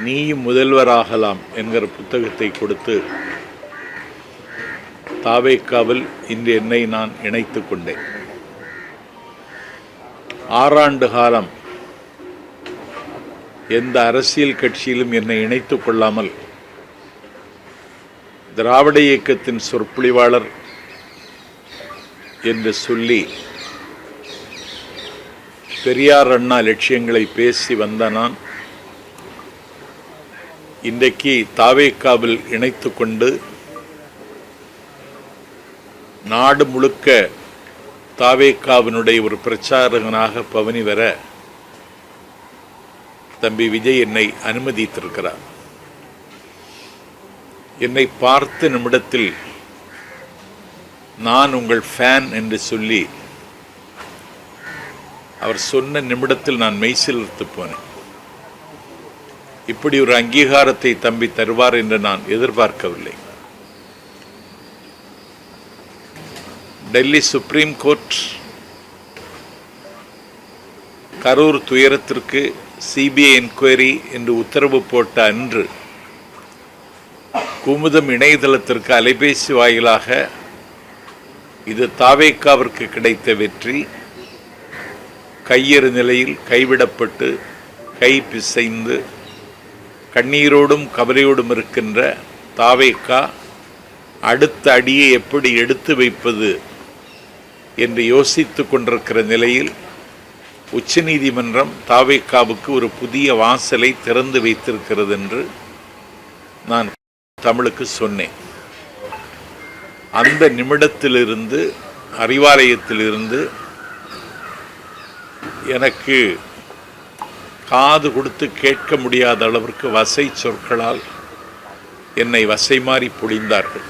நீயும் முதல்வராகலாம் என்கிற புத்தகத்தை கொடுத்து தாவேக்காவில் இன்று என்னை நான் இணைத்து கொண்டேன். 6 ஆண்டு காலம் எந்த அரசியல் கட்சியிலும் என்னை இணைத்துக் கொள்ளாமல் திராவிட இயக்கத்தின் சொற்பொழிவாளர் என்று சொல்லி பெரியார் அண்ணா லட்சியங்களை பேசி வந்த நான் இன்றைக்கு தாவேக்காவில் இணைத்து கொண்டு நாடு முழுக்க தாவேக்காவினுடைய ஒரு பிரச்சாரகனாக பவனி வர தம்பி விஜய் என்னை அனுமதித்திருக்கிறார். என்னை பார்த்த நிமிடத்தில் நான் உங்கள் ஃபேன் என்று சொல்லி அவர் சொன்ன நிமிடத்தில் நான் மெய்சிலிர்த்து போனேன். இப்படி ஒரு அங்கீகாரத்தை தம்பி தருவார் என்று நான் எதிர்பார்க்கவில்லை. டெல்லி சுப்ரீம் கோர்ட் கரூர் துயரத்திற்கு சிபிஐ என்கொயரி என்று உத்தரவு போட்ட அன்று குமுதம் இணையதளத்திற்கு அலைபேசி வாயிலாக இது தாவேக்காவிற்கு கிடைத்த வெற்றி, கையெறு நிலையில் கைவிடப்பட்டு கை பிசைந்து கண்ணீரோடும் கவலையோடும் இருக்கின்ற தாவேக்கா அடுத்த அடியை எப்படி எடுத்து வைப்பது என்று யோசித்து கொண்டிருக்கிற நிலையில் உச்சநீதிமன்றம் தாவேக்காவுக்கு ஒரு புதிய வாசலை திறந்து வைத்திருக்கிறது என்று நான் தமிழுக்கு சொன்னேன். அந்த நிமிடத்திலிருந்து அறிவாலயத்திலிருந்து எனக்கு காது கொடுத்து கேட்க முடியாத அளவிற்கு வசை சொற்களால் என்னை வசை மாறி பொழிந்தார்கள்.